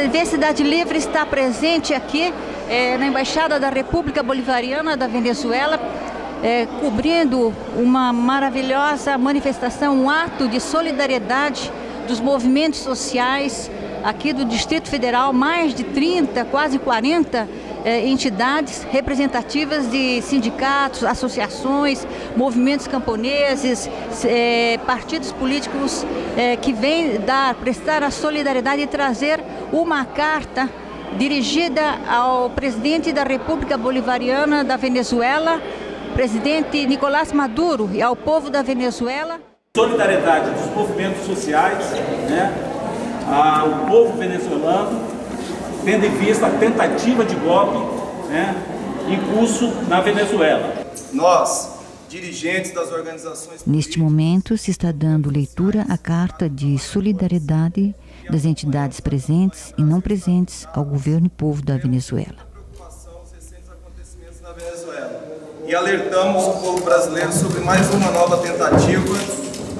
TV Cidade Livre está presente aqui na Embaixada da República Bolivariana da Venezuela, cobrindo uma maravilhosa manifestação, um ato de solidariedade dos movimentos sociais aqui do Distrito Federal, mais de 30, quase 40 entidades representativas de sindicatos, associações, movimentos camponeses, partidos políticos que vêm prestar a solidariedade e trazer uma carta dirigida ao presidente da República Bolivariana da Venezuela, presidente Nicolás Maduro, e ao povo da Venezuela. Solidariedade dos movimentos sociais, ao povo venezuelano, tendo em vista a tentativa de golpe em curso na Venezuela. Nós, dirigentes das organizações... Neste momento se está dando leitura à carta de solidariedade das entidades presentes e não presentes ao governo e povo da Venezuela. E alertamos o povo brasileiro sobre mais uma nova tentativa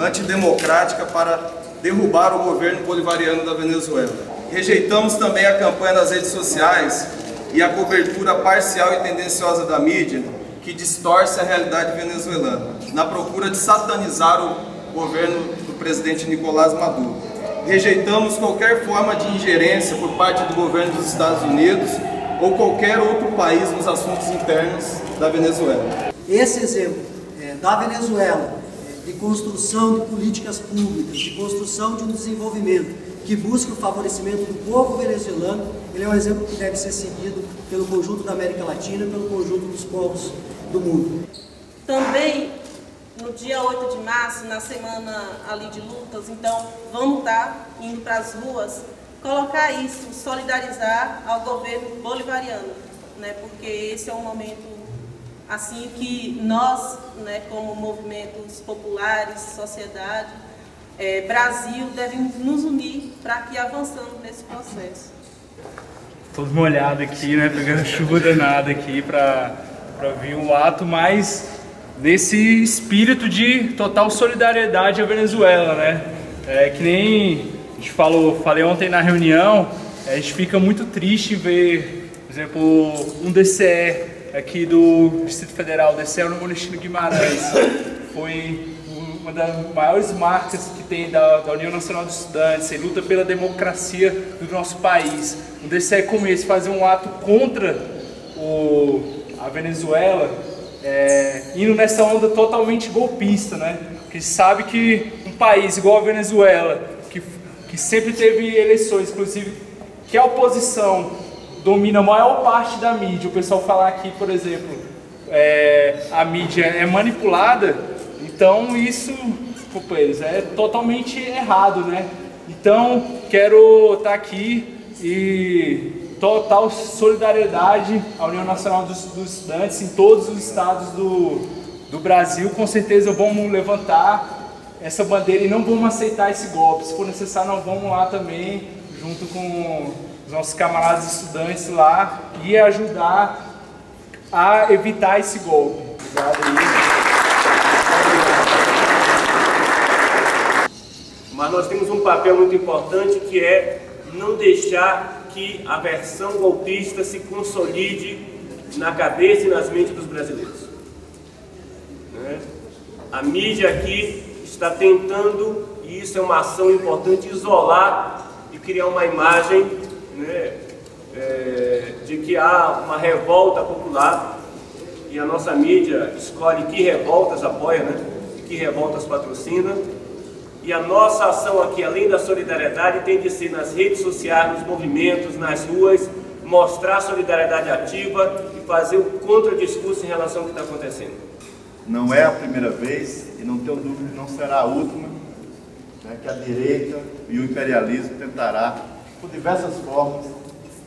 antidemocrática para derrubar o governo bolivariano da Venezuela. Rejeitamos também a campanha nas redes sociais e a cobertura parcial e tendenciosa da mídia que distorce a realidade venezuelana, na procura de satanizar o governo do presidente Nicolás Maduro. Rejeitamos qualquer forma de ingerência por parte do governo dos Estados Unidos ou qualquer outro país nos assuntos internos da Venezuela. Esse exemplo da Venezuela, de construção de políticas públicas, de construção de um desenvolvimento que busque o favorecimento do povo venezuelano, ele é um exemplo que deve ser seguido pelo conjunto da América Latina, pelo conjunto dos povos do mundo. Também, no dia 8 de março, na semana ali de lutas, então vamos estar indo para as ruas, colocar isso, solidarizar ao governo bolivariano, porque esse é um momento assim que nós, como movimentos populares, sociedade, Brasil, devemos nos unir para que avançamos nesse processo. Todo molhado aqui, pegando chuva danada aqui para vir o ato, mas nesse espírito de total solidariedade à Venezuela, que nem a gente falei ontem na reunião, a gente fica muito triste em ver, por exemplo, um DCE aqui do Distrito Federal, DCE no Ernestina Guimarães, foi uma das maiores marcas que tem da União Nacional dos Estudantes, e luta pela democracia do nosso país. Um DCE como esse, fazer um ato contra a Venezuela, indo nessa onda totalmente golpista, Porque sabe que um país igual a Venezuela, que sempre teve eleições, inclusive que a oposição domina a maior parte da mídia, o pessoal falar aqui, por exemplo, a mídia é manipulada, então isso, desculpa eles, é totalmente errado, Então, quero estar aqui e total solidariedade à União Nacional dos Estudantes em todos os estados do Brasil. Com certeza vamos levantar essa bandeira e não vamos aceitar esse golpe. Se for necessário, nós vamos lá também, junto com os nossos camaradas estudantes lá, e ajudar a evitar esse golpe. Obrigado. Mas nós temos um papel muito importante, que é não deixar que a versão golpista se consolide na cabeça e nas mentes dos brasileiros. A mídia aqui está tentando, e isso é uma ação importante, isolar e criar uma imagem de que há uma revolta popular, e a nossa mídia escolhe que revoltas apoia, e que revoltas patrocina. E a nossa ação aqui, além da solidariedade, tem de ser nas redes sociais, nos movimentos, nas ruas, mostrar solidariedade ativa e fazer o contradiscurso em relação ao que está acontecendo. Não é a primeira vez, e não tenho dúvida que não será a última, que a direita e o imperialismo tentará, por diversas formas,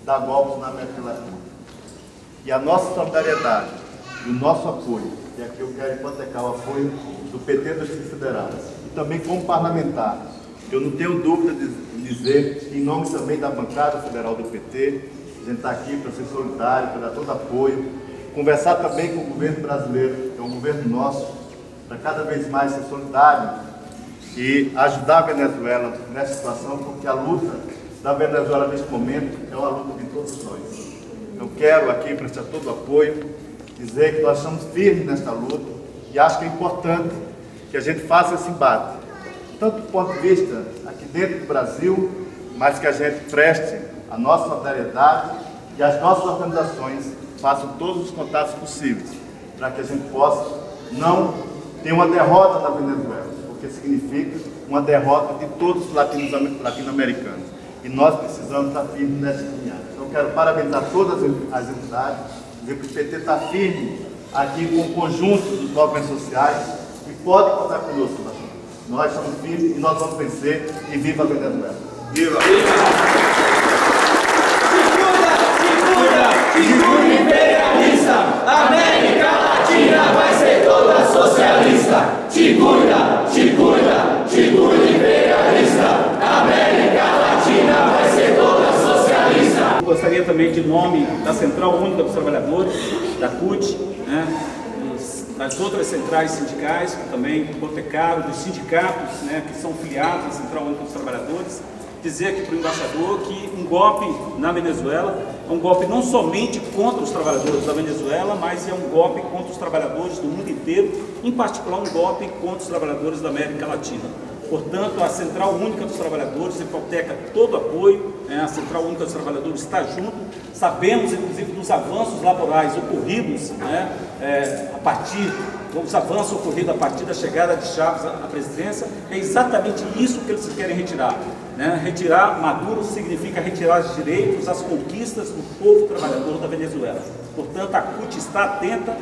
dar golpes na América Latina. E a nossa solidariedade e o nosso apoio, e aqui eu quero hipotecar o apoio do PT do Distrito Federal, e também como parlamentar, eu não tenho dúvida de dizer, em nome também da bancada federal do PT, a gente está aqui para ser solidário, para dar todo apoio, conversar também com o governo brasileiro, que é um governo nosso, para cada vez mais ser solidário e ajudar a Venezuela nessa situação, porque a luta da Venezuela neste momento é uma luta de todos nós. Eu quero aqui prestar todo o apoio, dizer que nós estamos firmes nesta luta e acho que é importante que a gente faça esse embate, tanto do ponto de vista aqui dentro do Brasil, mas que a gente preste a nossa solidariedade e as nossas organizações façam todos os contatos possíveis para que a gente possa não ter uma derrota da Venezuela, porque significa uma derrota de todos os latino-americanos. E nós precisamos estar firmes nessa caminhada. Então, eu quero parabenizar todas as entidades, dizer que o PT está firme aqui com o conjunto dos movimentos sociais e pode contar conosco. Nós estamos firmes e nós vamos vencer. E viva a Venezuela! Viva! Segura imperialista, América Latina vai ser toda socialista. Te cuida imperialista, América Latina vai ser toda socialista. Gostaria também, de nome da Central Única dos Trabalhadores, da CUT, das outras centrais sindicais, que também hipotecaram, dos sindicatos, que são filiados à Central Única dos Trabalhadores, dizer aqui para o embaixador que um golpe na Venezuela é um golpe não somente contra os trabalhadores da Venezuela, mas é um golpe contra os trabalhadores do mundo inteiro, em particular um golpe contra os trabalhadores da América Latina. Portanto, a Central Única dos Trabalhadores hipoteca todo o apoio, a Central Única dos Trabalhadores está junto, sabemos inclusive dos avanços laborais ocorridos os avanços ocorridos a partir da chegada de Chávez à presidência, é exatamente isso que eles querem retirar. Retirar Maduro significa retirar os direitos, as conquistas do povo trabalhador da Venezuela. Portanto, a CUT está atenta,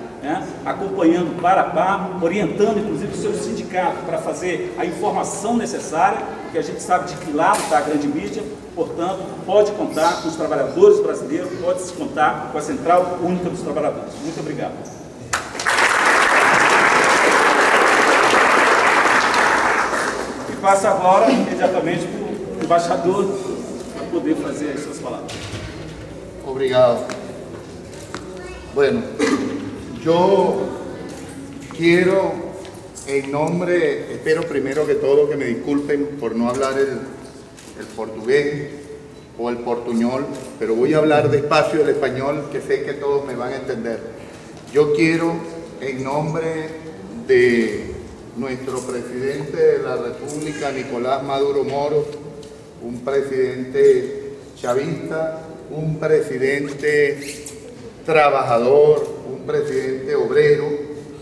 acompanhando para a par, orientando inclusive o seu sindicato para fazer a informação necessária, porque a gente sabe de que lado está a grande mídia. Portanto, pode contar com os trabalhadores brasileiros, pode se contar com a Central Única dos Trabalhadores. Muito obrigado. E passo agora imediatamente para o embaixador para poder fazer as suas palavras. Obrigado. Bueno, yo quiero, en nombre, espero primero que todo que me disculpen por no hablar el portugués o el portuñol, pero voy a hablar despacio el español, que sé que todos me van a entender. Yo quiero, en nombre de nuestro presidente de la República, Nicolás Maduro Moro, un presidente chavista, un presidente trabajador, un presidente obrero,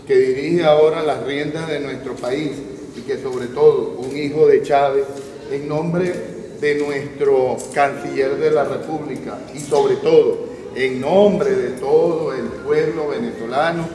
que dirige ahora las riendas de nuestro país y que sobre todo un hijo de Chávez, en nombre de nuestro canciller de la República y sobre todo en nombre de todo el pueblo venezolano,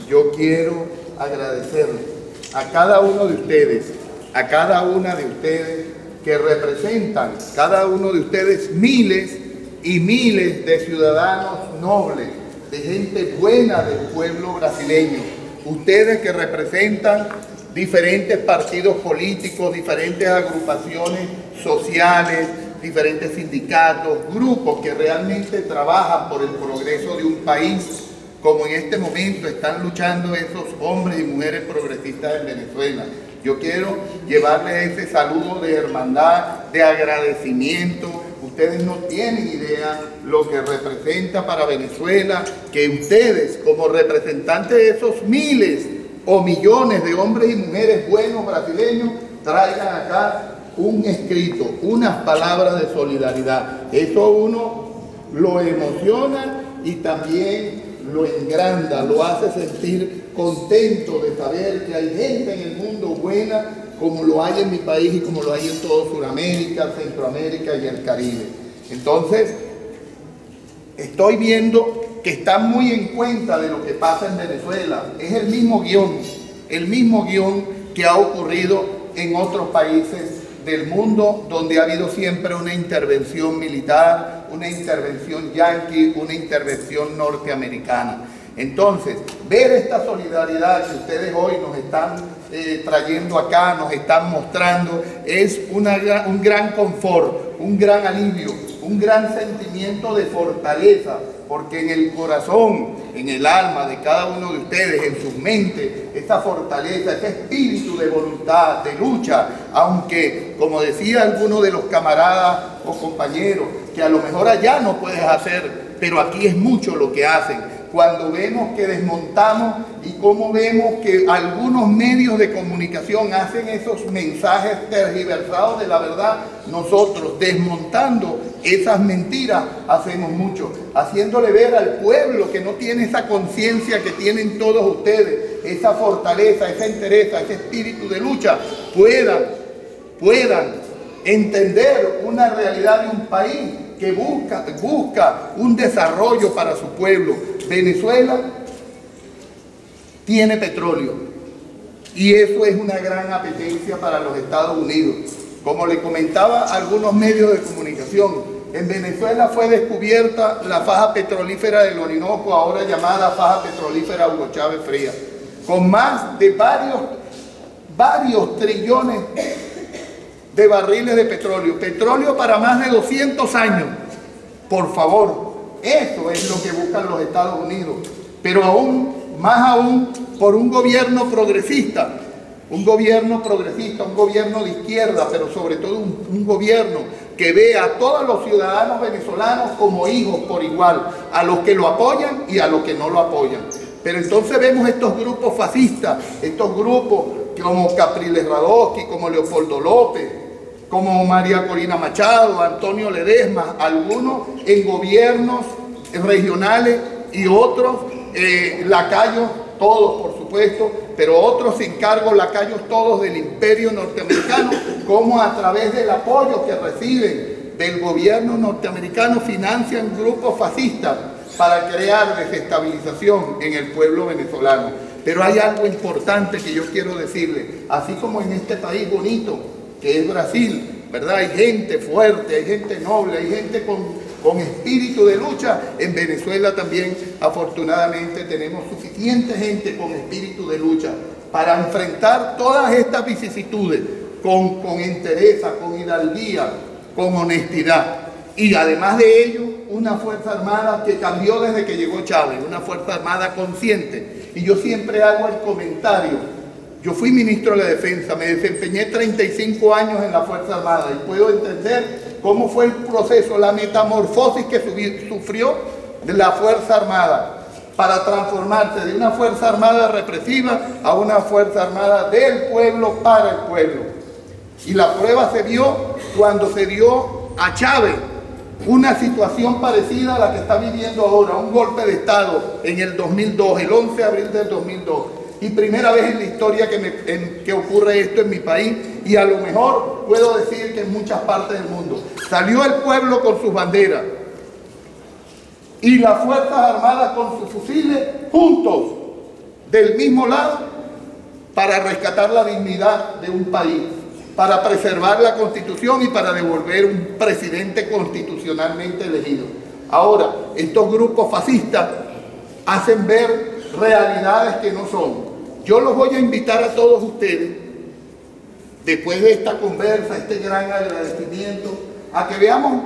yo quiero agradecerle a cada uno de ustedes, a cada una de ustedes que representan, cada uno de ustedes miles y miles de ciudadanos nobles, de gente buena del pueblo brasileño, ustedes que representan diferentes partidos políticos, diferentes agrupaciones sociales, diferentes sindicatos, grupos que realmente trabajan por el progreso de un país, como en este momento están luchando esos hombres y mujeres progresistas en Venezuela. Yo quiero llevarles ese saludo de hermandad, de agradecimiento. Ustedes no tienen idea lo que representa para Venezuela que ustedes, como representantes de esos miles o millones de hombres y mujeres buenos brasileños, traigan acá un escrito, unas palabras de solidaridad. Eso uno lo emociona y también lo engranda, lo hace sentir contento de saber que hay gente en el mundo buena como lo hay en mi país y como lo hay en todo Sudamérica, Centroamérica y el Caribe. Entonces, estoy viendo que están muy en cuenta de lo que pasa en Venezuela. Es el mismo guión que ha ocurrido en otros países del mundo donde ha habido siempre una intervención militar, una intervención yanqui, una intervención norteamericana. Entonces, ver esta solidaridad que ustedes hoy nos están trayendo acá, nos están mostrando, es un gran confort, un gran alivio, un gran sentimiento de fortaleza, porque en el corazón, en el alma de cada uno de ustedes, en sus mentes, esa fortaleza, ese espíritu de voluntad, de lucha, aunque, como decía alguno de los camaradas o compañeros que a lo mejor allá no puedes hacer, pero aquí es mucho lo que hacen. Cuando vemos que desmontamos y cómo vemos que algunos medios de comunicación hacen esos mensajes tergiversados de la verdad, nosotros desmontando esas mentiras hacemos mucho, haciéndole ver al pueblo que no tiene esa conciencia que tienen todos ustedes, esa fortaleza, esa entereza, ese espíritu de lucha, puedan entender una realidad de un país que busca un desarrollo para su pueblo. Venezuela tiene petróleo y eso es una gran apetencia para los Estados Unidos. Como le comentaba a algunos medios de comunicación, en Venezuela fue descubierta la faja petrolífera del Orinoco, ahora llamada faja petrolífera Hugo Chávez Frías, con más de varios trillones de barriles de petróleo para más de 200 años. Por favor, eso es lo que buscan los Estados Unidos, pero más aún por un gobierno progresista, un gobierno de izquierda, pero sobre todo un gobierno que ve a todos los ciudadanos venezolanos como hijos por igual, a los que lo apoyan y a los que no lo apoyan. Pero entonces vemos estos grupos fascistas, estos grupos como Capriles Radosky, como Leopoldo López, como María Corina Machado, Antonio Ledesma, algunos en gobiernos regionales y otros lacayos, todos por supuesto, pero otros sin cargo, lacayos todos del imperio norteamericano, como a través del apoyo que reciben del gobierno norteamericano financian grupos fascistas para crear desestabilización en el pueblo venezolano. Pero hay algo importante que yo quiero decirle, así como en este país bonito que es Brasil, ¿verdad? Hay gente fuerte, hay gente noble, hay gente con espíritu de lucha. En Venezuela también, afortunadamente, tenemos suficiente gente con espíritu de lucha para enfrentar todas estas vicisitudes con entereza, con hidalguía, con honestidad. Y además de ello, una Fuerza Armada que cambió desde que llegó Chávez, una Fuerza Armada consciente. Y yo siempre hago el comentario. Yo fui ministro de la Defensa, me desempeñé 35 años en la Fuerza Armada y puedo entender cómo fue el proceso, la metamorfosis que sufrió de la Fuerza Armada para transformarse de una Fuerza Armada represiva a una Fuerza Armada del pueblo para el pueblo. Y la prueba se vio cuando se dio a Chávez una situación parecida a la que está viviendo ahora, un golpe de Estado en el 2002, el 11 de abril del 2002. Y primera vez en la historia que ocurre esto en mi país, y a lo mejor puedo decir que en muchas partes del mundo. Salió el pueblo con sus banderas y las Fuerzas Armadas con sus fusiles juntos, del mismo lado, para rescatar la dignidad de un país, para preservar la Constitución y para devolver un presidente constitucionalmente elegido. Ahora, estos grupos fascistas hacen ver realidades que no son. Yo los voy a invitar a todos ustedes, después de esta conversa, este gran agradecimiento, a que veamos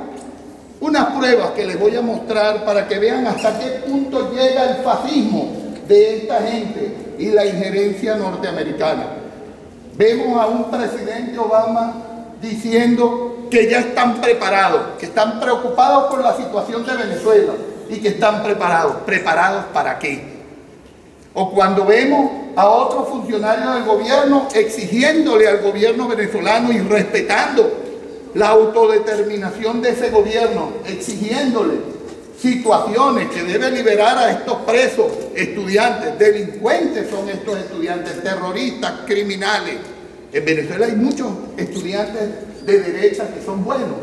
unas pruebas que les voy a mostrar para que vean hasta qué punto llega el fascismo de esta gente y la injerencia norteamericana. Vemos a un presidente Obama diciendo que ya están preparados, que están preocupados por la situación de Venezuela y que están preparados. ¿Preparados para qué? O cuando vemos a otros funcionarios del gobierno exigiéndole al gobierno venezolano y respetando la autodeterminación de ese gobierno, exigiéndole situaciones que debe liberar a estos presos, estudiantes, delincuentes son estos estudiantes, terroristas, criminales. En Venezuela hay muchos estudiantes de derecha que son buenos,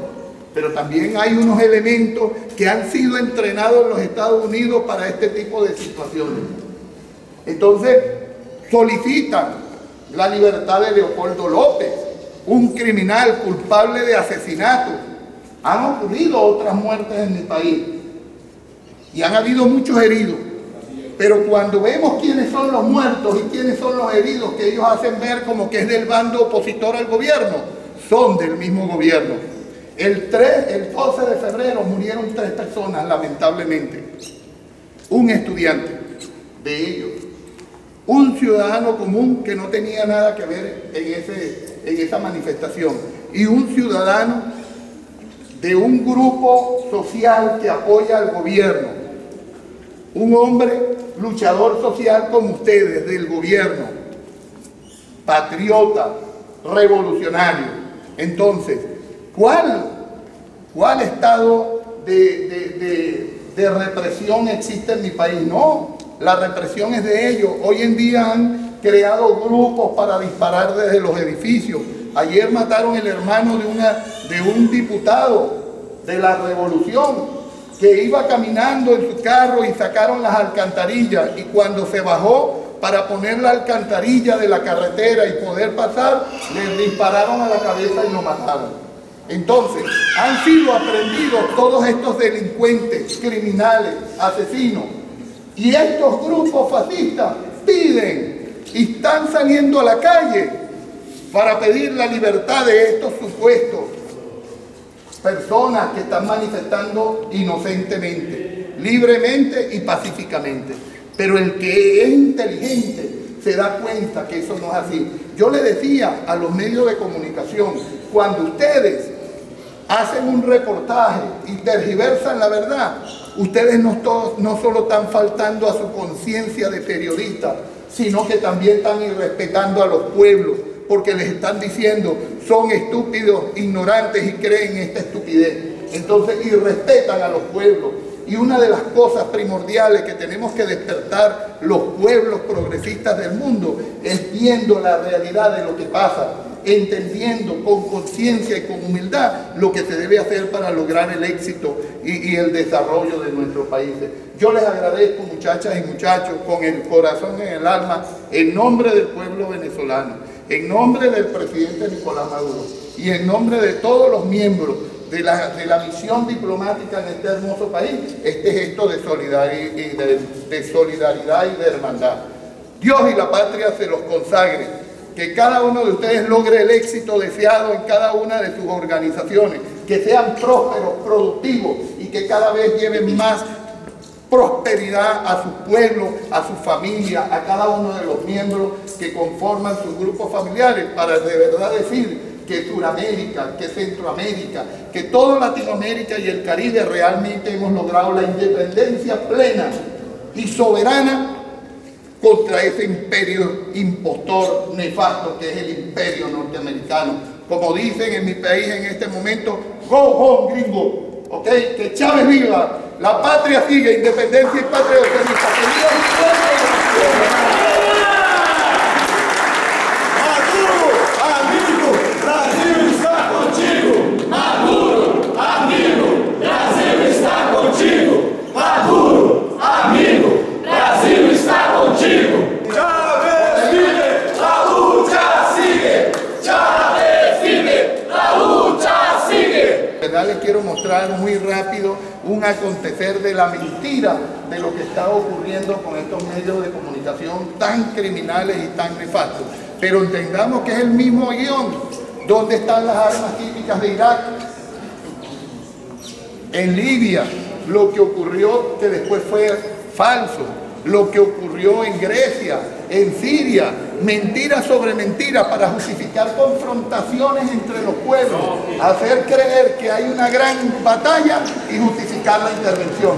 pero también hay unos elementos que han sido entrenados en los Estados Unidos para este tipo de situaciones. Entonces, solicitan la libertad de Leopoldo López, un criminal culpable de asesinato. Han ocurrido otras muertes en mi país y han habido muchos heridos. Pero cuando vemos quiénes son los muertos y quiénes son los heridos, que ellos hacen ver como que es del bando opositor al gobierno, son del mismo gobierno. El 12 de febrero murieron 3 personas, lamentablemente. Un estudiante de ellos, un ciudadano común que no tenía nada que ver en esa manifestación, y un ciudadano de un grupo social que apoya al gobierno, un hombre luchador social como ustedes, del gobierno, patriota, revolucionario. Entonces, ¿cuál estado de represión existe en mi país? No, la represión es de ellos. Hoy en día han creado grupos para disparar desde los edificios. Ayer mataron el hermano de un diputado de la revolución que iba caminando en su carro y sacaron las alcantarillas, y cuando se bajó para poner la alcantarilla de la carretera y poder pasar, le dispararon a la cabeza y lo mataron. Entonces, han sido aprendidos todos estos delincuentes, criminales, asesinos, y estos grupos fascistas piden y están saliendo a la calle para pedir la libertad de estos supuestos personas que están manifestando inocentemente, libremente y pacíficamente. Pero el que es inteligente se da cuenta que eso no es así. Yo le decía a los medios de comunicación, cuando ustedes hacen un reportaje y tergiversan la verdad, ustedes no solo están faltando a su conciencia de periodistas, sino que también están irrespetando a los pueblos, porque les están diciendo son estúpidos, ignorantes y creen esta estupidez. Entonces irrespetan a los pueblos. Y una de las cosas primordiales que tenemos que despertar los pueblos progresistas del mundo es viendo la realidad de lo que pasa, entendiendo con conciencia y con humildad lo que se debe hacer para lograr el éxito y el desarrollo de nuestros países. Yo les agradezco, muchachas y muchachos, con el corazón en el alma, en nombre del pueblo venezolano, en nombre del presidente Nicolás Maduro y en nombre de todos los miembros de la misión diplomática en este hermoso país, este gesto de solidaridad y de hermandad. Dios y la patria se los consagre, que cada uno de ustedes logre el éxito deseado en cada una de sus organizaciones, que sean prósperos, productivos y que cada vez lleven más prosperidad a su pueblo, a su familia, a cada uno de los miembros que conforman sus grupos familiares, para de verdad decir que Sudamérica, que Centroamérica, que toda Latinoamérica y el Caribe realmente hemos logrado la independencia plena y soberana contra ese imperio impostor nefasto que es el imperio norteamericano. Como dicen en mi país en este momento, go home gringo, ¿ok? Que Chávez viva, la patria sigue, independencia y patria socialista. Les quiero mostrar muy rápido un acontecer de la mentira de lo que está ocurriendo con estos medios de comunicación tan criminales y tan nefastos. Pero entendamos que es el mismo guión. ¿Dónde están las armas químicas de Irak? En Libia, lo que ocurrió que después fue falso, lo que ocurrió en Grecia, en Siria, mentira sobre mentira para justificar confrontaciones entre los pueblos, hacer creer que hay una gran batalla y justificar la intervención.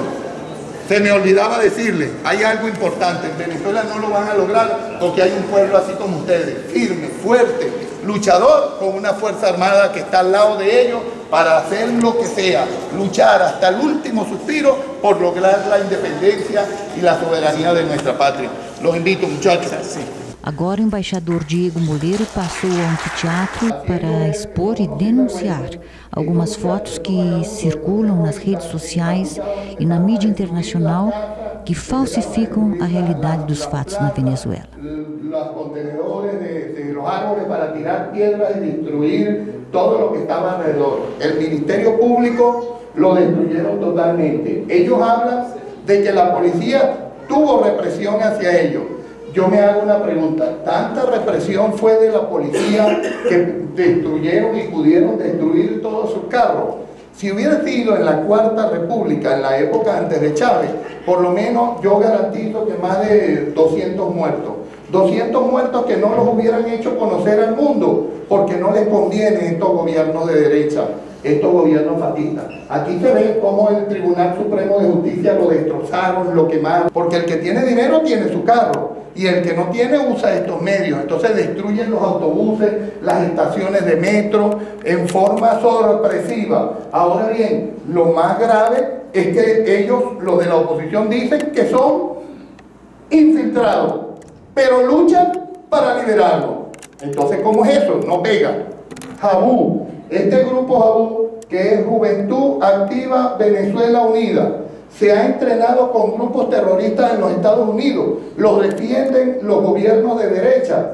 Se me olvidaba decirle, hay algo importante, en Venezuela no lo van a lograr porque hay un pueblo así como ustedes, firme, fuerte, luchador, con una fuerza armada que está al lado de ellos para hacer lo que sea, luchar hasta el último suspiro por lograr la independencia y la soberanía de nuestra patria. Los invito, muchachos. Agora o embaixador Diego Moleiro passou ao anfiteatro para expor e denunciar algumas fotos que circulam nas redes sociais e na mídia internacional que falsificam a realidade dos fatos na Venezuela. Los contenedores de los árboles para tirar piedras y destruir todo lo que estaba alrededor. El Ministerio Público lo destruyeron totalmente. Ellos hablan de que la policía tuvo represión hacia ellos. Yo me hago una pregunta, ¿tanta represión fue de la policía que destruyeron y pudieron destruir todos sus carros? Si hubiera sido en la Cuarta República, en la época antes de Chávez, por lo menos yo garantizo que más de 200 muertos. 200 muertos que no los hubieran hecho conocer al mundo, porque no les conviene estos gobiernos de derecha. estos gobiernos fascistas. Aquí se ve cómo el Tribunal Supremo de Justicia lo destrozaron, lo quemaron, porque el que tiene dinero tiene su carro y el que no tiene usa estos medios. Entonces destruyen los autobuses, las estaciones de metro en forma sorpresiva. Ahora bien, lo más grave es que ellos, los de la oposición, dicen que son infiltrados, pero luchan para liberarlo. Entonces, ¿cómo es eso? No pega. Jabú, este grupo Jabú, que es Juventud Activa Venezuela Unida, se ha entrenado con grupos terroristas en los Estados Unidos, los defienden los gobiernos de derecha.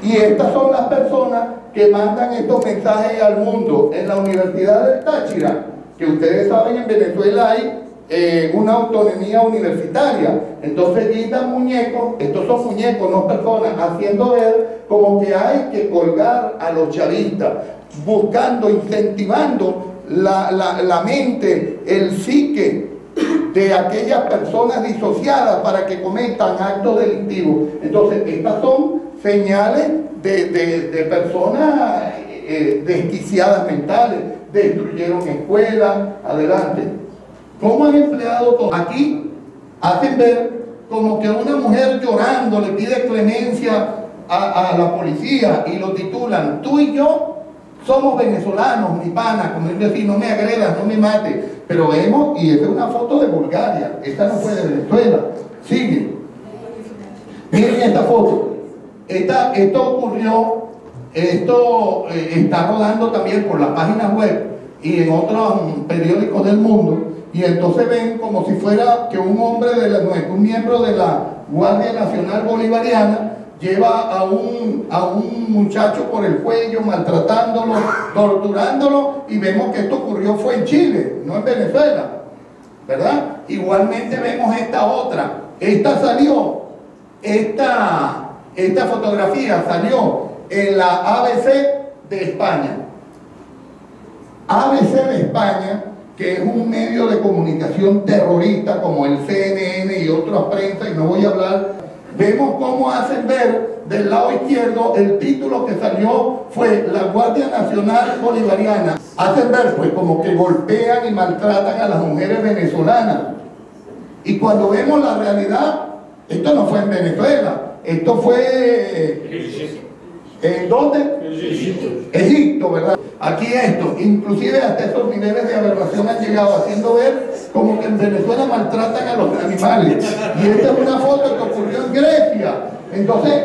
Y estas son las personas que mandan estos mensajes al mundo. En la Universidad del Táchira, que ustedes saben, en Venezuela hay una autonomía universitaria. Entonces guindan muñecos, estos son muñecos, no personas, haciendo ver como que hay que colgar a los chavistas, buscando, incentivando la mente, el psique de aquellas personas disociadas para que cometan actos delictivos. Entonces estas son señales de personas desquiciadas mentales. Destruyeron escuelas, adelante. ¿Cómo han empleado todo? Aquí hacen ver como que una mujer llorando le pide clemencia a la policía y lo titulan: tú y yo somos venezolanos, mi pana, como él decía, no me agredas, no me mates. Pero vemos, y esta es una foto de Bulgaria, esta no fue de Venezuela. Sigue. Miren esta foto. Esto ocurrió, esto está rodando también por la página web y en otros periódicos del mundo. Y entonces ven como si fuera que un hombre, un miembro de la Guardia Nacional Bolivariana lleva a un muchacho por el cuello, maltratándolo, torturándolo, y vemos que esto ocurrió fue en Chile, no en Venezuela, ¿verdad? Igualmente vemos esta otra, esta fotografía salió en la ABC de España. ABC de España, que es un medio de comunicación terrorista como el CNN y otras prensa, y no voy a hablar. Vemos cómo hacen ver del lado izquierdo, el título que salió fue la Guardia Nacional Bolivariana. Hacen ver pues como que golpean y maltratan a las mujeres venezolanas. Y cuando vemos la realidad, esto no fue en Venezuela, esto fue... ¿En dónde? Egipto, ¿verdad? Aquí esto, inclusive hasta esos niveles de aberración han llegado, haciendo ver como que en Venezuela maltratan a los animales. Y esta es una foto que ocurrió en Grecia. Entonces,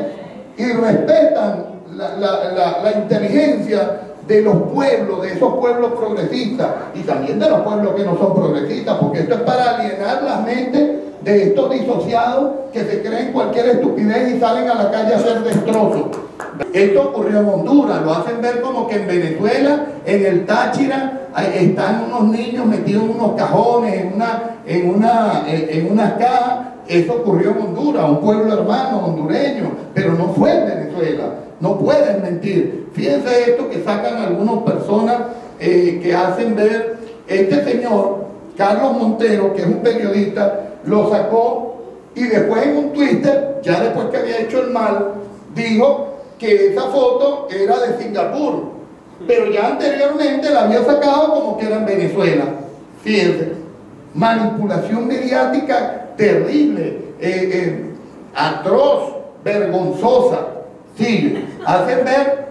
irrespetan la inteligencia de los pueblos, de esos pueblos progresistas, y también de los pueblos que no son progresistas, porque esto es para alienar las mentes de estos disociados que se creen cualquier estupidez y salen a la calle a hacer destrozos. Esto ocurrió en Honduras, lo hacen ver como que en Venezuela, en el Táchira, están unos niños metidos en unos cajones, en unas cajas. Eso ocurrió en Honduras, un pueblo hermano hondureño, pero no fue en Venezuela. No pueden mentir. Fíjense esto que sacan algunas personas que hacen ver. Este señor, Carlos Montero, que es un periodista, lo sacó y después en un Twitter, ya después que había hecho el mal, dijo que esa foto era de Singapur, pero ya anteriormente la había sacado como que era en Venezuela. Fíjense, manipulación mediática terrible, atroz, vergonzosa. Sigue, hacen ver,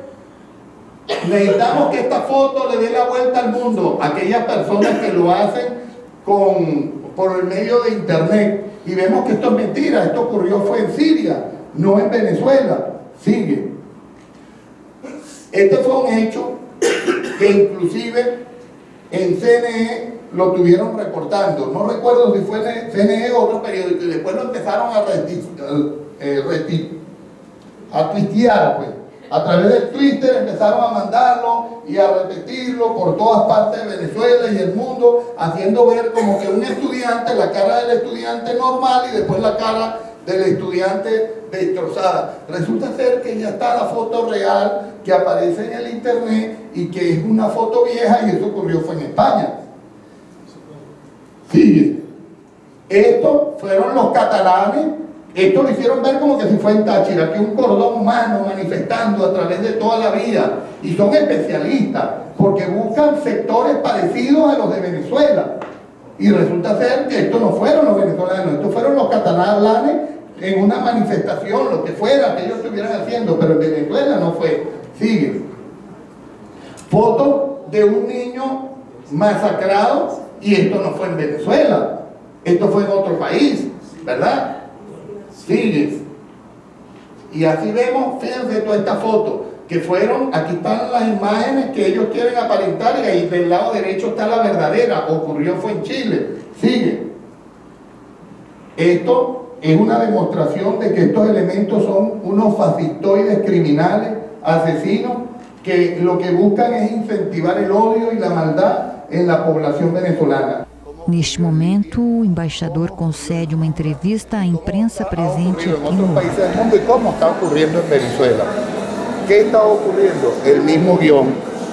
necesitamos que esta foto le dé la vuelta al mundo, aquellas personas que lo hacen por el medio de internet, y vemos que esto es mentira, esto ocurrió fue en Siria, no en Venezuela. Sigue. Este fue un hecho que inclusive en CNE lo tuvieron reportando, no recuerdo si fue en CNE o otro periódico, y después lo empezaron a tuitear, pues. A través del Twitter empezaron a mandarlo y a repetirlo por todas partes de Venezuela y el mundo, haciendo ver como que un estudiante, la cara del estudiante normal y después la cara del estudiante destrozada. Resulta ser que ya está la foto real que aparece en el internet y que es una foto vieja, y eso ocurrió fue en España. Sigue. Estos fueron los catalanes Esto lo hicieron ver como que si fue en Táchira, que un cordón humano manifestando a través de toda la vía. Y son especialistas, porque buscan sectores parecidos a los de Venezuela. Y resulta ser que estos no fueron los venezolanos, estos fueron los catalanes en una manifestación, lo que fuera que ellos estuvieran haciendo, pero en Venezuela no fue. Sigue. Foto de un niño masacrado, y esto no fue en Venezuela, esto fue en otro país, ¿verdad? Sigue. Y así vemos, fíjense toda esta foto, que fueron, aquí están las imágenes que ellos quieren aparentar, y ahí del lado derecho está la verdadera, ocurrió fue en Chile. Sigue. Esto es una demostración de que estos elementos son unos fascistoides criminales, asesinos, que lo que buscan es incentivar el odio y la maldad en la población venezolana. Neste momento, o embaixador concede uma entrevista à imprensa presente aqui en otros países del mundo y cómo está ocurriendo en Venezuela. ¿Qué está ocurriendo? El mismo guión: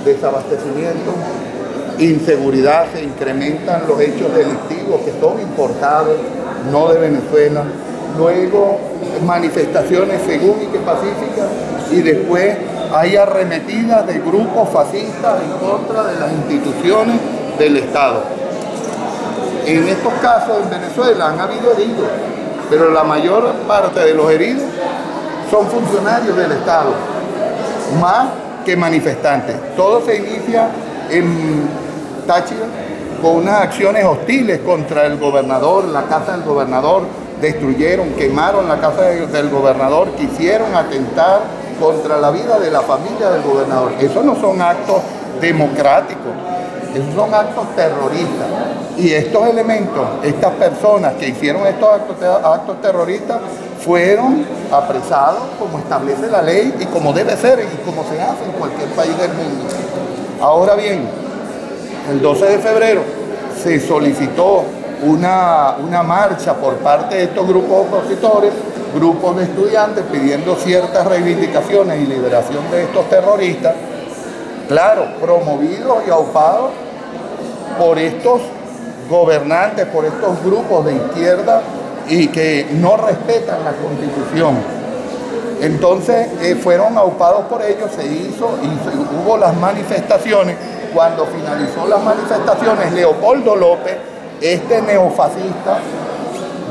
desabastecimiento, inseguridad, se incrementan los hechos delictivos que son importados, no de Venezuela, luego manifestaciones según y que pacíficas, y después hay arremetidas de grupos fascistas en contra de las instituciones del Estado. En estos casos en Venezuela han habido heridos, pero la mayor parte de los heridos son funcionarios del Estado, más que manifestantes. Todo se inicia en Táchira con unas acciones hostiles contra el gobernador, la casa del gobernador, destruyeron, quemaron la casa del gobernador, quisieron atentar contra la vida de la familia del gobernador. Esos no son actos democráticos, esos son actos terroristas. Y estos elementos, estas personas que hicieron estos actos terroristas, fueron apresados como establece la ley y como debe ser y como se hace en cualquier país del mundo. Ahora bien, el 12 de febrero se solicitó una marcha por parte de estos grupos opositores, grupos de estudiantes pidiendo ciertas reivindicaciones y liberación de estos terroristas, claro, promovidos y aupados por estos gobernantes, por estos grupos de izquierda y que no respetan la Constitución. Entonces fueron aupados por ellos, se hizo y hubo las manifestaciones. Cuando finalizó las manifestaciones, Leopoldo López, este neofascista,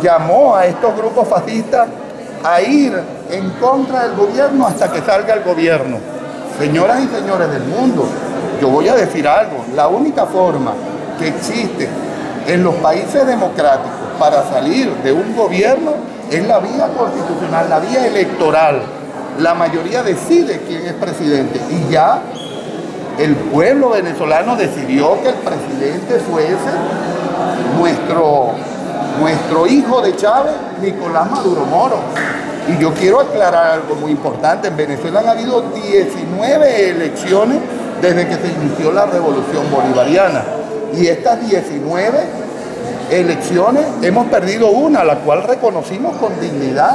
llamó a estos grupos fascistas a ir en contra del gobierno hasta que salga el gobierno. Señoras y señores del mundo, yo voy a decir algo: la única forma que existe en los países democráticos para salir de un gobierno es la vía constitucional, la vía electoral. La mayoría decide quién es presidente y ya el pueblo venezolano decidió que el presidente fuese nuestro hijo de Chávez, Nicolás Maduro Moro. Y yo quiero aclarar algo muy importante: en Venezuela han habido 19 elecciones desde que se inició la revolución bolivariana. Y estas 19 elecciones hemos perdido una, la cual reconocimos con dignidad,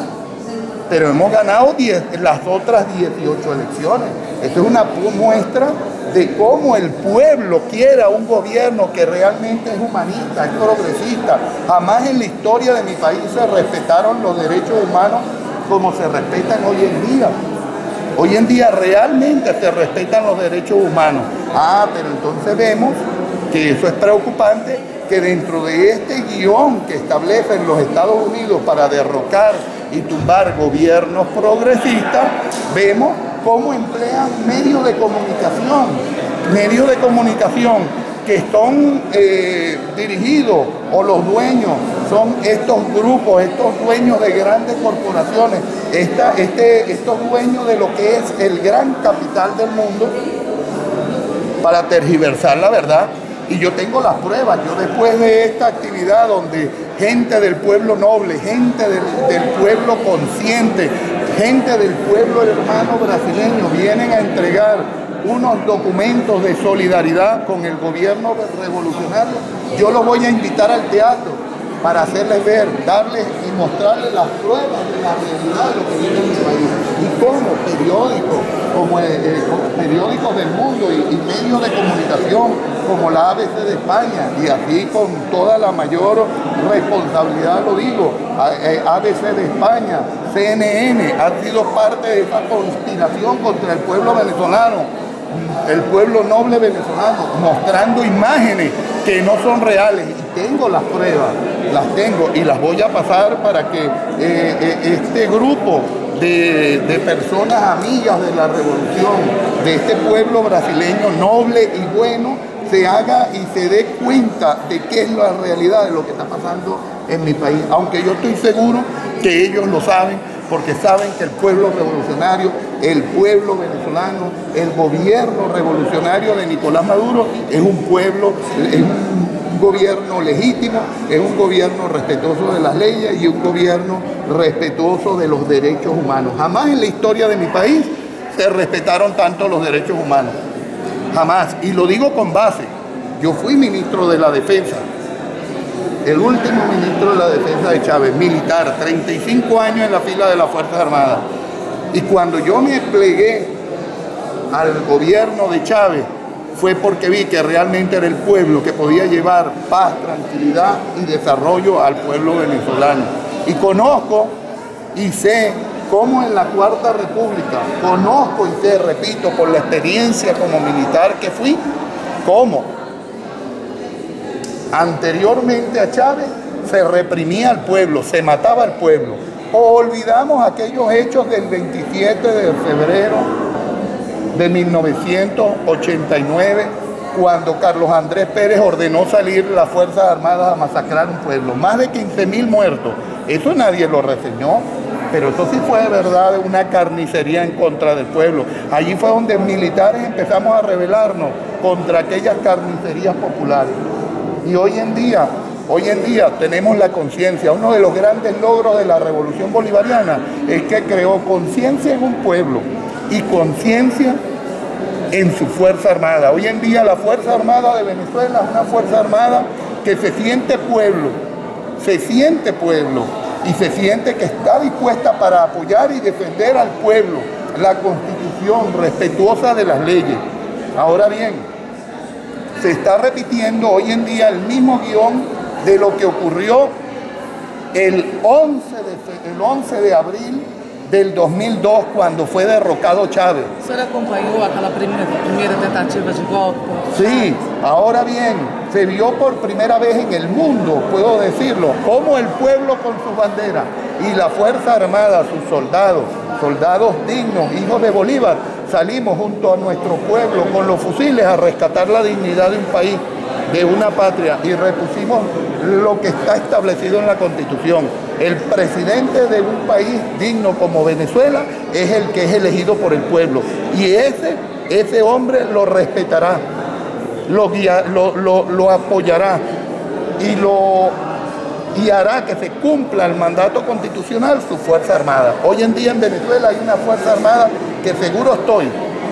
pero hemos ganado las otras 18 elecciones. Esto es una muestra de cómo el pueblo quiere a un gobierno que realmente es humanista, es progresista. Jamás en la historia de mi país se respetaron los derechos humanos como se respetan hoy en día. Hoy en día realmente se respetan los derechos humanos. Pero entonces vemos que eso es preocupante, que dentro de este guión que establecen los Estados Unidos para derrocar y tumbar gobiernos progresistas, vemos cómo emplean medios de comunicación que son dirigidos, o los dueños son estos grupos, estos dueños de grandes corporaciones, estos dueños de lo que es el gran capital del mundo, para tergiversar la verdad. Y yo tengo las pruebas. Yo, después de esta actividad donde gente del pueblo noble, gente del pueblo consciente, gente del pueblo hermano brasileño vienen a entregar unos documentos de solidaridad con el gobierno revolucionario, yo los voy a invitar al teatro para hacerles ver, darles y mostrarles las pruebas de la realidad de lo que vive en mi país. Y como periódicos, periódicos del mundo y medios de comunicación, como la ABC de España, y así con toda la mayor responsabilidad lo digo, ABC de España, CNN, han sido parte de esa conspiración contra el pueblo venezolano, el pueblo noble venezolano, mostrando imágenes que no son reales. Y tengo las pruebas, las tengo y las voy a pasar para que este grupo de personas amigas de la revolución, de este pueblo brasileño noble y bueno, se haga y se dé cuenta de qué es la realidad de lo que está pasando en mi país. Aunque yo estoy seguro que ellos lo saben, porque saben que el pueblo revolucionario, el pueblo venezolano, el gobierno revolucionario de Nicolás Maduro es un pueblo, es un gobierno legítimo, es un gobierno respetuoso de las leyes y un gobierno respetuoso de los derechos humanos. Jamás en la historia de mi país se respetaron tanto los derechos humanos. Jamás. Y lo digo con base. Yo fui ministro de la Defensa. El último ministro de la Defensa de Chávez, militar, 35 años en la fila de las Fuerzas Armadas. Y cuando yo me plegué al gobierno de Chávez, fue porque vi que realmente era el pueblo que podía llevar paz, tranquilidad y desarrollo al pueblo venezolano. Y conozco y sé cómo en la Cuarta República, conozco y sé, repito, por la experiencia como militar que fui, cómo anteriormente a Chávez se reprimía al pueblo, se mataba al pueblo. O olvidamos aquellos hechos del 27 de febrero de 1989, cuando Carlos Andrés Pérez ordenó salir las Fuerzas Armadas a masacrar un pueblo. Más de 15.000 muertos. Eso nadie lo reseñó, pero eso sí fue de verdad una carnicería en contra del pueblo. Allí fue donde militares empezamos a rebelarnos contra aquellas carnicerías populares. Y hoy en día tenemos la conciencia. Uno de los grandes logros de la revolución bolivariana es que creó conciencia en un pueblo y conciencia en su Fuerza Armada. Hoy en día la Fuerza Armada de Venezuela es una Fuerza Armada que se siente pueblo y se siente que está dispuesta para apoyar y defender al pueblo, la Constitución, respetuosa de las leyes. Ahora bien, se está repitiendo hoy en día el mismo guión de lo que ocurrió el 11 de abril del 2002, cuando fue derrocado Chávez. ¿Usted acompañó aquella primera tentativa de golpe? Sí, ahora bien, se vio por primera vez en el mundo, puedo decirlo, cómo el pueblo con sus banderas y la Fuerza Armada, sus soldados dignos, hijos de Bolívar, salimos junto a nuestro pueblo con los fusiles a rescatar la dignidad de un país, de una patria, y repusimos lo que está establecido en la Constitución. El presidente de un país digno como Venezuela es el que es elegido por el pueblo, y ese hombre lo respetará, lo apoyará y hará que se cumpla el mandato constitucional su Fuerza Armada. Hoy en día en Venezuela hay una Fuerza Armada que seguro estoy,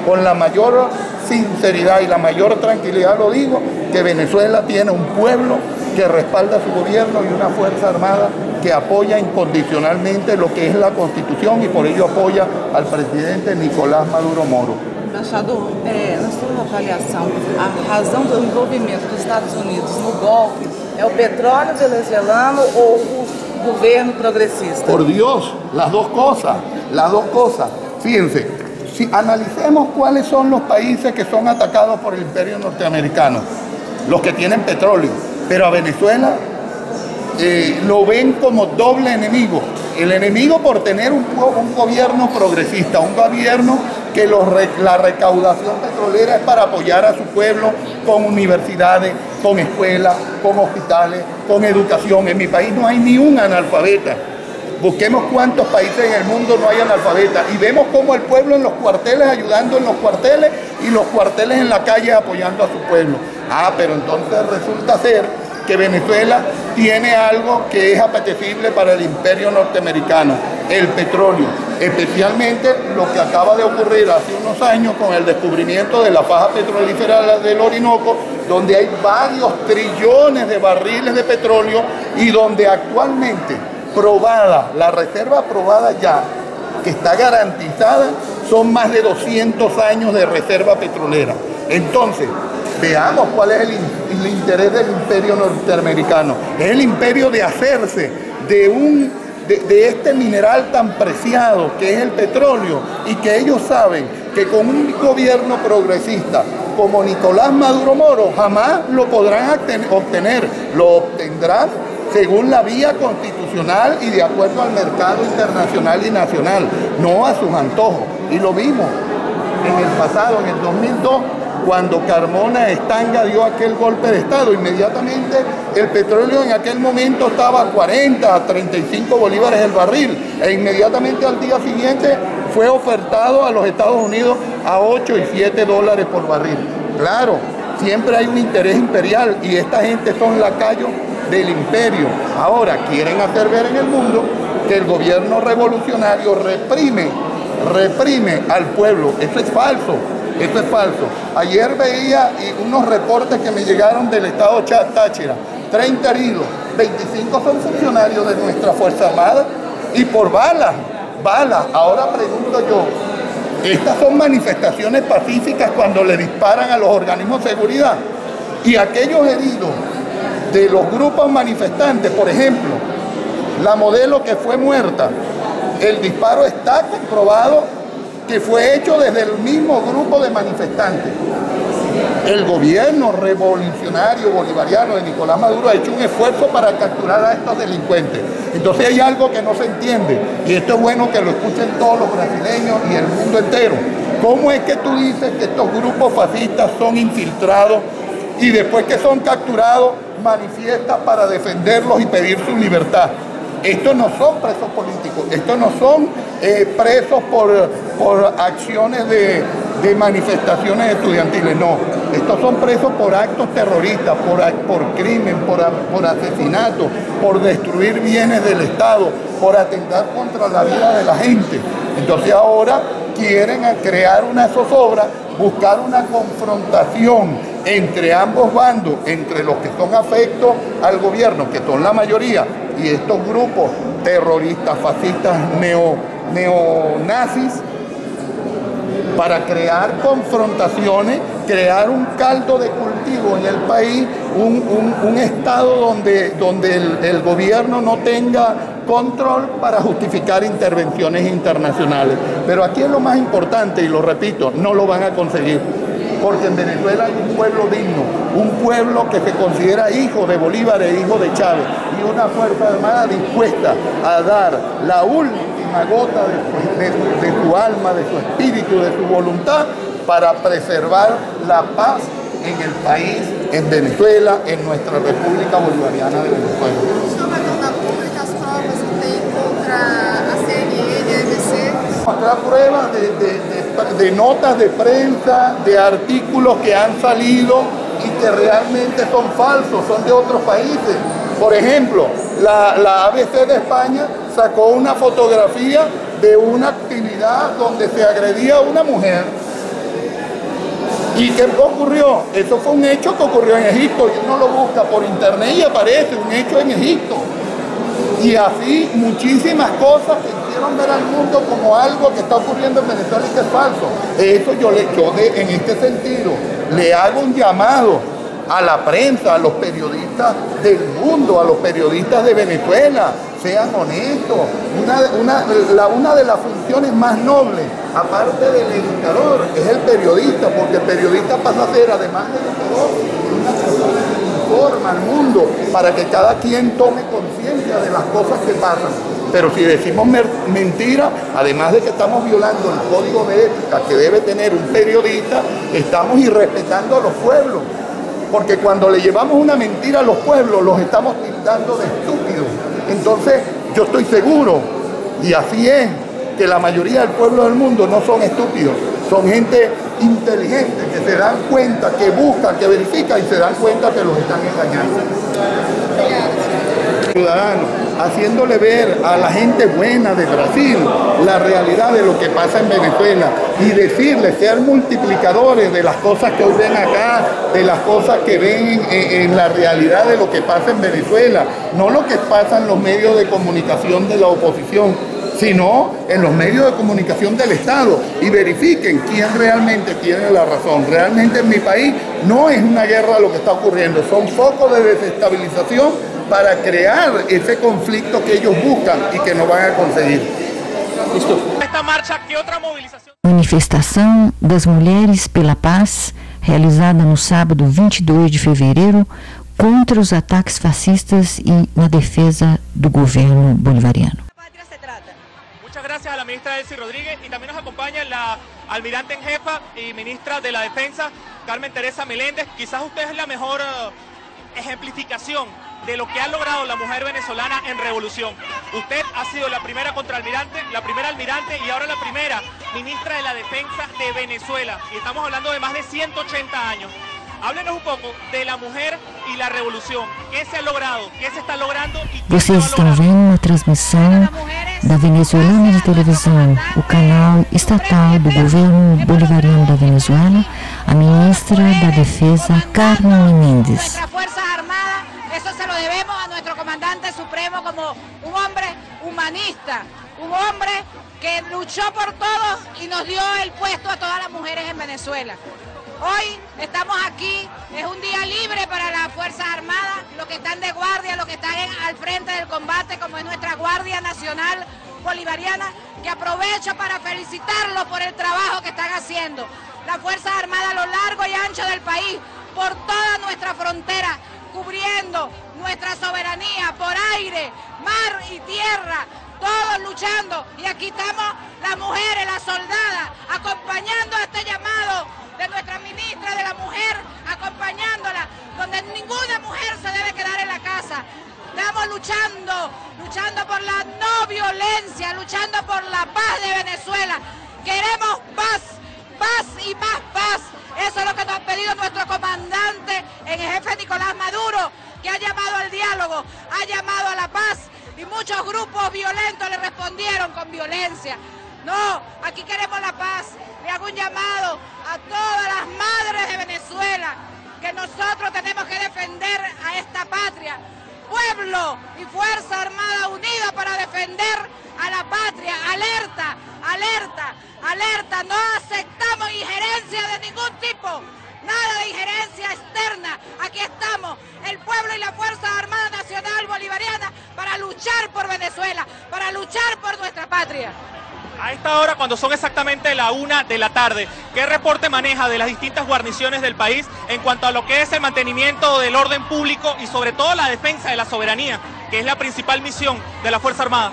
con la mayor sinceridad y la mayor tranquilidad lo digo, que Venezuela tiene un pueblo que respalda su gobierno y una Fuerza Armada que apoya incondicionalmente lo que es la Constitución, y por ello apoya al presidente Nicolás Maduro Moro. Embaixador, na sua avaliação, a razão do envolvimento dos Estados Unidos no golpe é o petróleo venezuelano ou o governo progresista? Por Dios, las dos cosas. Fíjense, si analicemos cuáles son los países que son atacados por el imperio norteamericano, los que tienen petróleo, pero a Venezuela lo ven como doble enemigo. El enemigo por tener un gobierno progresista, un gobierno que la recaudación petrolera es para apoyar a su pueblo con universidades, con escuelas, con hospitales, con educación. En mi país no hay ni un analfabeta. Busquemos cuántos países en el mundo no hay analfabetas y vemos cómo el pueblo en los cuarteles ayudando en los cuarteles y los cuarteles en la calle apoyando a su pueblo. Pero entonces resulta ser que Venezuela tiene algo que es apetecible para el imperio norteamericano. el petróleo, especialmente lo que acaba de ocurrir hace unos años con el descubrimiento de la faja petrolífera del Orinoco, donde hay varios trillones de barriles de petróleo y donde actualmente probada, la reserva probada ya, que está garantizada, son más de 200 años de reserva petrolera. Entonces, veamos cuál es el interés del imperio norteamericano. Es el imperio de hacerse de este mineral tan preciado que es el petróleo, y que ellos saben que con un gobierno progresista como Nicolás Maduro Moro jamás lo podrán obtener. Lo obtendrán según la vía constitucional y de acuerdo al mercado internacional y nacional, no a sus antojos. Y lo vimos en el pasado, en el 2002, cuando Carmona Estanga dio aquel golpe de Estado. Inmediatamente el petróleo en aquel momento estaba a 40, a 35 bolívares el barril, e inmediatamente al día siguiente fue ofertado a los Estados Unidos a 8 y 7 dólares por barril. Claro, siempre hay un interés imperial y esta gente son lacayos del imperio. Ahora quieren hacer ver en el mundo que el gobierno revolucionario reprime al pueblo. Eso es falso. Esto es falso. Ayer veía unos reportes que me llegaron del estado Táchira. 30 heridos, 25 son funcionarios de nuestra Fuerza Armada y por balas. Ahora pregunto yo, estas son manifestaciones pacíficas cuando le disparan a los organismos de seguridad. Y aquellos heridos de los grupos manifestantes, por ejemplo, la modelo que fue muerta, el disparo está comprobado que fue hecho desde el mismo grupo de manifestantes. El gobierno revolucionario bolivariano de Nicolás Maduro ha hecho un esfuerzo para capturar a estos delincuentes. Entonces hay algo que no se entiende, y esto es bueno que lo escuchen todos los brasileños y el mundo entero. ¿Cómo es que tú dices que estos grupos fascistas son infiltrados y después que son capturados manifiestan para defenderlos y pedir su libertad? Estos no son presos políticos, estos no son presos por acciones de manifestaciones estudiantiles, no. Estos son presos por actos terroristas, por crimen, por asesinato, por destruir bienes del Estado, por atentar contra la vida de la gente. Entonces ahora quieren crear una zozobra, buscar una confrontación entre ambos bandos, entre los que son afectos al gobierno, que son la mayoría, y estos grupos terroristas, fascistas, neonazis, para crear confrontaciones, crear un caldo de cultivo en el país, un estado donde el gobierno no tenga control para justificar intervenciones internacionales. Pero aquí es lo más importante, y lo repito, no lo van a conseguir, porque en Venezuela hay un pueblo digno, un pueblo que se considera hijo de Bolívar e hijo de Chávez, y una Fuerza Armada dispuesta a dar la última gota de su alma, de su espíritu, de su voluntad, para preservar la paz en el país, en Venezuela, en nuestra República Bolivariana de Venezuela. Mostrar pruebas de notas de prensa, de artículos que han salido y que realmente son falsos, son de otros países. Por ejemplo, la ABC de España sacó una fotografía de una actividad donde se agredía a una mujer. ¿Y qué ocurrió? Eso fue un hecho que ocurrió en Egipto, y uno lo busca por internet y aparece un hecho en Egipto. Y así muchísimas cosas que hicieron ver al mundo como algo que está ocurriendo en Venezuela y que es falso. Eso yo en este sentido le hago un llamado a la prensa, a los periodistas del mundo, a los periodistas de Venezuela, sean honestos. Una de las funciones más nobles, aparte del educador, es el periodista, porque el periodista pasa a ser, además del educador, una persona que informa al mundo para que cada quien tome conciencia de las cosas que pasan. Pero si decimos mentira, además de que estamos violando el código de ética que debe tener un periodista, estamos irrespetando a los pueblos. Porque cuando le llevamos una mentira a los pueblos, los estamos tildando de estúpidos. Entonces, yo estoy seguro, y así es, que la mayoría del pueblo del mundo no son estúpidos, son gente inteligente, que se dan cuenta, que buscan, que verifican y se dan cuenta que los están engañando. ciudadanos, haciéndole ver a la gente buena de Brasil la realidad de lo que pasa en Venezuela y decirles, ser multiplicadores de las cosas que hoy ven acá, de las cosas que ven en la realidad de lo que pasa en Venezuela, no lo que pasa en los medios de comunicación de la oposición, sino en los medios de comunicación del Estado, y verifiquen quién realmente tiene la razón. Realmente en mi país no es una guerra lo que está ocurriendo, son focos de desestabilización para crear ese conflicto que ellos buscan y que no van a conseguir. Esta marcha, ¿qué otra movilización? Manifestação das Mulheres pela Paz, realizada no sábado 22 de fevereiro, contra os ataques fascistas e na defesa do governo bolivariano. Muchas gracias a la ministra Delcy Rodríguez, y también nos acompaña la almirante en jefa y ministra de la Defensa, Carmen Teresa Meléndez. Quizás usted es la mejor ejemplificación de lo que ha logrado la mujer venezolana en revolución. Usted ha sido la primera contraalmirante, la primera almirante y ahora la primera ministra de la Defensa de Venezuela. Y estamos hablando de más de 180 años. Háblenos un poco de la mujer y la revolución. ¿Qué se ha logrado? ¿Qué se está logrando? ¿Y qué Vocês estão vendo uma transmissão da Venezuelana de televisão, o canal estatal do governo bolivariano da Venezuela, a ministra da Defesa, Carmen Meléndez. Nuestras Fuerzas Armadas, eso se lo debemos a nuestro comandante supremo como un hombre humanista, un hombre que luchó por todos y nos dio el puesto a todas las mujeres en Venezuela. Hoy estamos aquí, es un día libre para las Fuerzas Armadas, los que están de guardia, los que están al frente del combate, como es nuestra Guardia Nacional Bolivariana, que aprovecho para felicitarlos por el trabajo que están haciendo. Las Fuerzas Armadas a lo largo y ancho del país, por toda nuestra frontera, cubriendo nuestra soberanía por aire, mar y tierra, todos luchando. Y aquí estamos las mujeres, las soldadas, acompañando a este llamado de nuestra ministra de la mujer, acompañándola, donde ninguna mujer se debe quedar en la casa. Estamos luchando por la no violencia, luchando por la paz de Venezuela. Queremos paz, paz y más paz. Eso es lo que nos ha pedido nuestro comandante en jefe Nicolás Maduro, que ha llamado al diálogo, ha llamado a la paz, y muchos grupos violentos le respondieron con violencia. No, aquí queremos la paz. Le hago un llamado a todas las madres de Venezuela, que nosotros tenemos que defender a esta patria. Pueblo y Fuerza Armada unida para defender a la patria. Alerta, alerta, alerta. No aceptamos injerencia de ningún tipo. Nada de injerencia externa. Aquí estamos, el pueblo y la Fuerza Armada Nacional Bolivariana, para luchar por Venezuela, para luchar por nuestra patria. A esta hora, cuando son exactamente la 1 de la tarde, ¿qué reporte maneja de las distintas guarniciones del país en cuanto a lo que es el mantenimiento del orden público y sobre todo la defensa de la soberanía, que es la principal misión de la Fuerza Armada?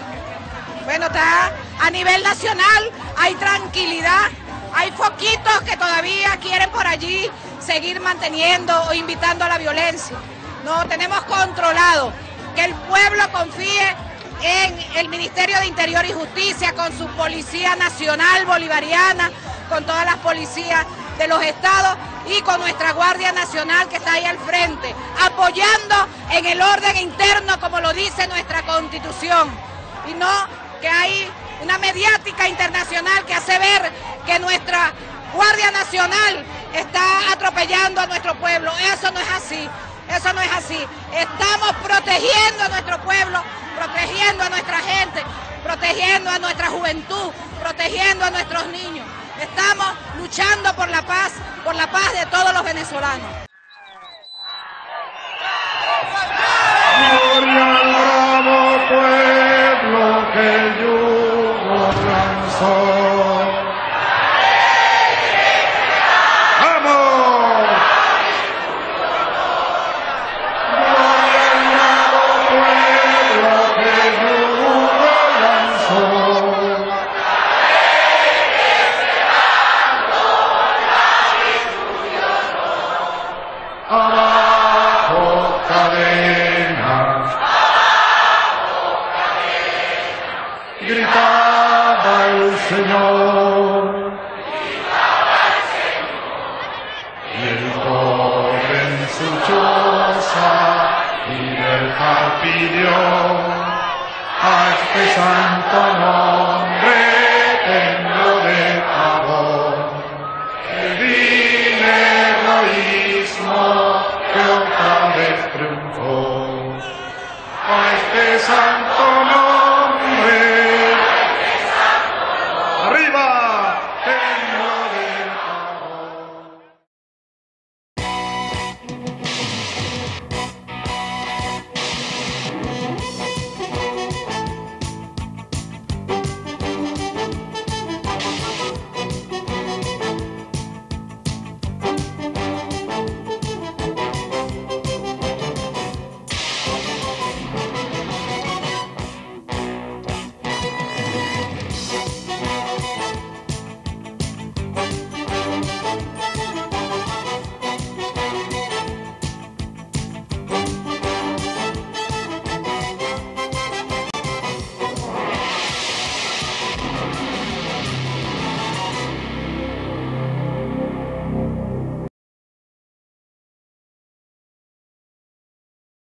Bueno, está a nivel nacional, hay tranquilidad, hay foquitos que todavía quieren por allí seguir manteniendo o invitando a la violencia. No, tenemos controlado que el pueblo confíe en el Ministerio de Interior y Justicia, con su Policía Nacional Bolivariana, con todas las policías de los estados y con nuestra Guardia Nacional que está ahí al frente, apoyando en el orden interno como lo dice nuestra Constitución, y no que hay una mediática internacional que hace ver que nuestra Guardia Nacional está atropellando a nuestro pueblo. Eso no es así. Eso no es así. Estamos protegiendo a nuestro pueblo, protegiendo a nuestra gente, protegiendo a nuestra juventud, protegiendo a nuestros niños. Estamos luchando por la paz de todos los venezolanos. Gloria al bravo pueblo que el yugo lanzó. Abajo cadenas, gritaba el Señor, y el pobre en su choza y del pidió santo nombre templo de amor. El vil heroísmo que otra vez triunfó. A este santo